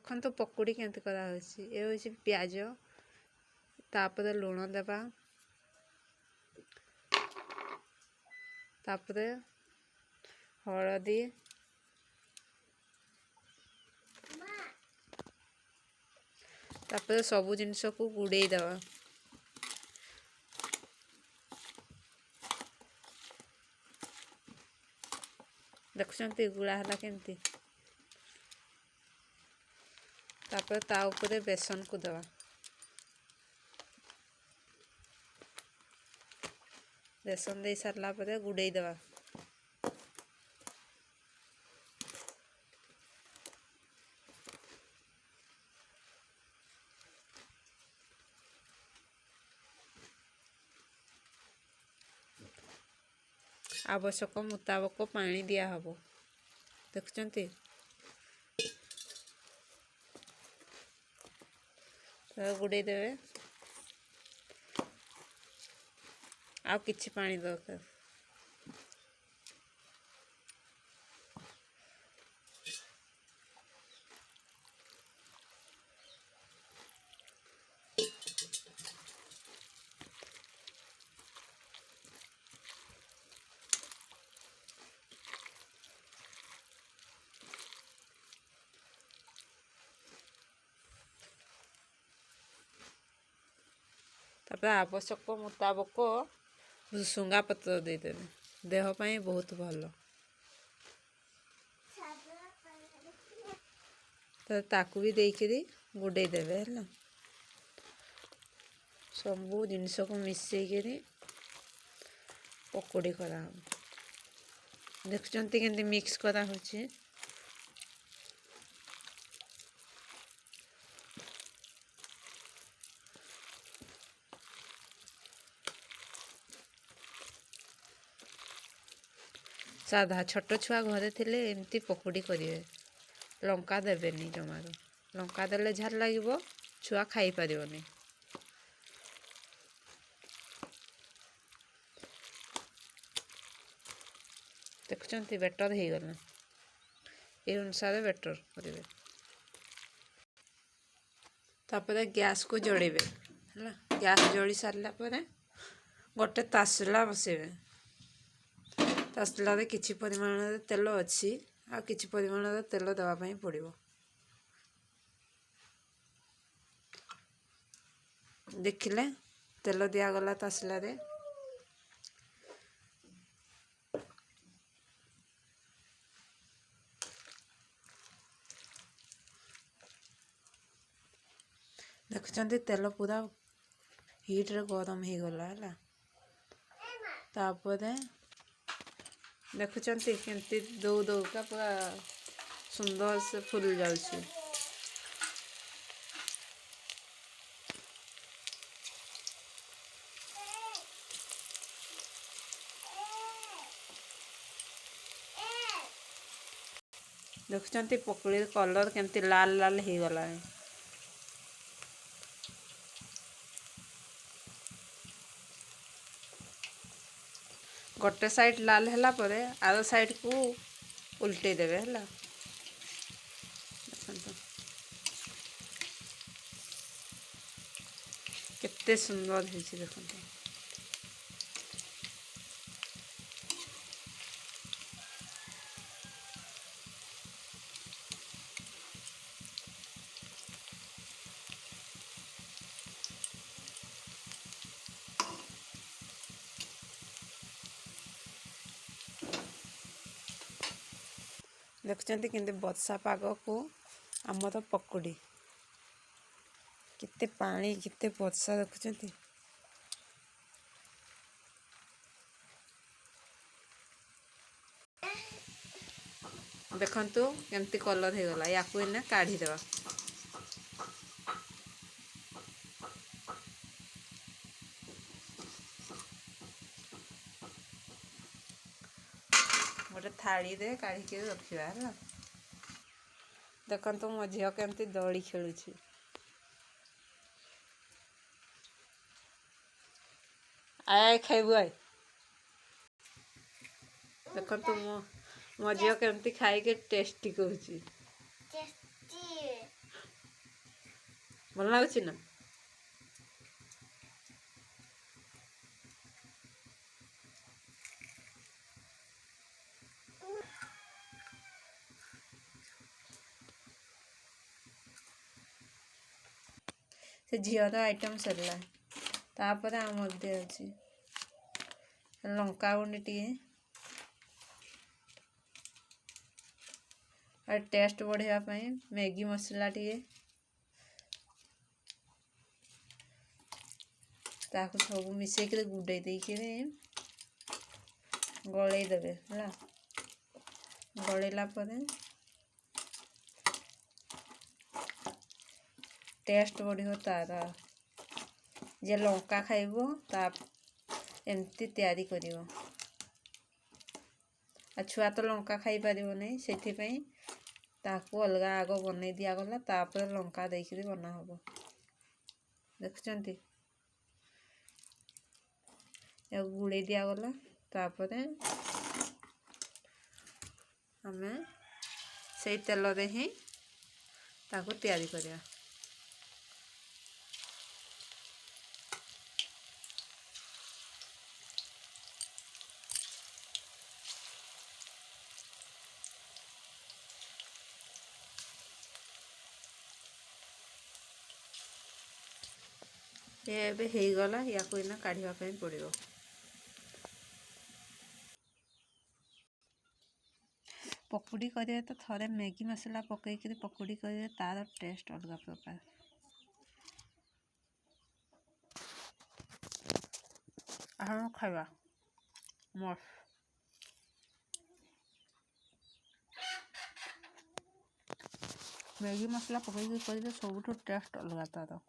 ଦେଖନ୍ତୁ ପକୁଡ଼ି କେମିତି କରାହେଉଛି। ଏ ହେଉଛି ପିଆଜ, ତାପରେ ଲୁଣ ଦେବା, ତାପରେ ହଳଦୀ, ତାପରେ ସବୁ ଜିନିଷକୁ ଗୁଡ଼େଇ ଦେବା। ଦେଖୁଛନ୍ତି ଗୁଳା ହେଲା କେମିତି। ତାପରେ ତା ଉପରେ ବେସନକୁ ଦେବା। ବେସନ ଦେଇ ସାରିଲା ପରେ ଗୁଡ଼େଇ ଦେବା। ଆବଶ୍ୟକ ମୁତାବକ ପାଣି ଦିଆହବ। ଦେଖୁଛନ୍ତି ଗୁଡ଼େଇ ଦେବେ। ଆଉ କିଛି ପାଣି ଦରକାର। ତାପରେ ଆବଶ୍ୟକ ମୁତାବକ ଭୃସଙ୍ଗା ପତ୍ର ଦେଇଦେବେ। ଦେହ ପାଇଁ ବହୁତ ଭଲ। ତାକୁ ବି ଦେଇକିରି ଗୁଡ଼େଇ ଦେବେ ହେଲା। ସବୁ ଜିନିଷକୁ ମିଶେଇକିରି ପକୁଡ଼ି କରାହବ। ଦେଖୁଛନ୍ତି କେମିତି ମିକ୍ସ କରାହେଉଛି। ସାଧା ଛୋଟ ଛୁଆ ଘରେ ଥିଲେ ଏମିତି ପକୁଡ଼ି କରିବେ। ଲଙ୍କା ଦେବେନି ଜମାରୁ। ଲଙ୍କା ଦେଲେ ଝାଲ ଲାଗିବ, ଛୁଆ ଖାଇପାରିବନି। ଦେଖୁଛନ୍ତି ବେଟର ହେଇଗଲା। এই ଅନୁସାରେ ବେଟର କରିବେ। ତାପରେ ଗ୍ୟାସକୁ ଜଳେଇବେ ହେଲା। ଗ୍ୟାସ୍ ଜଳି ସାରିଲା ପରେ ଗୋଟେ ତସଲା ବସେଇବେ। ତସଲାରେ କିଛି ପରିମାଣରେ ତେଲ ଅଛି, ଆଉ କିଛି ପରିମାଣରେ ତେଲ ଦେବା ପାଇଁ ପଡ଼ିବ। ଦେଖିଲେ ତେଲ ଦିଆଗଲା ତସଲାରେ। ଦେଖୁଛନ୍ତି ତେଲ ପୁରା ହିଟ୍ରେ ଗରମ ହେଇଗଲା ହେଲା। ତାପରେ ଦେଖୁଛନ୍ତି କେମିତି ଦଉ ଦଉକା ପୁରା ସୁନ୍ଦର ସେ ଫୁଲି ଯାଉଛି। ଦେଖୁଛନ୍ତି ପକୁଡ଼ିର କଲର୍ କେମିତି ଲାଲ ଲାଲ ହେଇଗଲାଣି। ଗୋଟେ ସାଇଡ୍ ଲାଲ ହେଲା ପରେ ଆର ସାଇଡ୍କୁ ଉଲ୍ଟେଇ ଦେବେ ହେଲା। ଦେଖନ୍ତୁ କେତେ ସୁନ୍ଦର ହେଇଛି ଦେଖନ୍ତୁ। ଦେଖୁଛନ୍ତି କେମିତି ବର୍ଷା ପାଗକୁ ଆମର ପକୁଡ଼ି। କେତେ ପାଣି କେତେ ବର୍ଷା ଦେଖୁଛନ୍ତି। ଦେଖନ୍ତୁ କେମିତି କଲର୍ ହେଇଗଲା। ୟାକୁ ଏଇନା କାଢ଼ିଦେବା। ଗୋଟେ ଥାଳିରେ କାଢ଼ିକି ରଖିବା ହେଲା। ଦେଖନ୍ତୁ ମୋ ଝିଅ କେମିତି ଦୋଳି ଖେଳୁଛି। ଆୟ ଖାଇବୁ ଆୟ। ଦେଖନ୍ତୁ ମୋ ଝିଅ କେମିତି ଖାଇକି ଟେଷ୍ଟି କହୁଛି। ଭଲ ଲାଗୁଛି ନା? ସେ ଝିଅର ଆଇଟମ୍ ସରିଲା। ତାପରେ ଆମର ଦେହ ଅଛି ଲଙ୍କା ଗୁଣ୍ଡ ଟିକେ और टेस्ट बढ़ावा मैगी मसला टे ताकू सब मिसेक गुडे देके गलई देवे है गलैला टेस्ट बढ़िया तार जे लंका खाइबो ता एमती तैयारी करिवो आ छुआ तो लंका खाई पारिबो नहीं सेथिपई ताकू अलगा आग बनै दिगला तापर लंका देकरी बना हबो देखुचंती या गुड़े दिगला तापर आमे से तेल रे ही ताकू तैयारी करिया ये हो गला या को इना काढ़िया पड़ो पकुड़ी करें तो थोड़े मैगी मसला पकईकि पकुड़ी करें तार टेस्ट अलग प्रकार खावा मस्त मैगी मसला पकईकि करें सब टेस्ट अलग तार।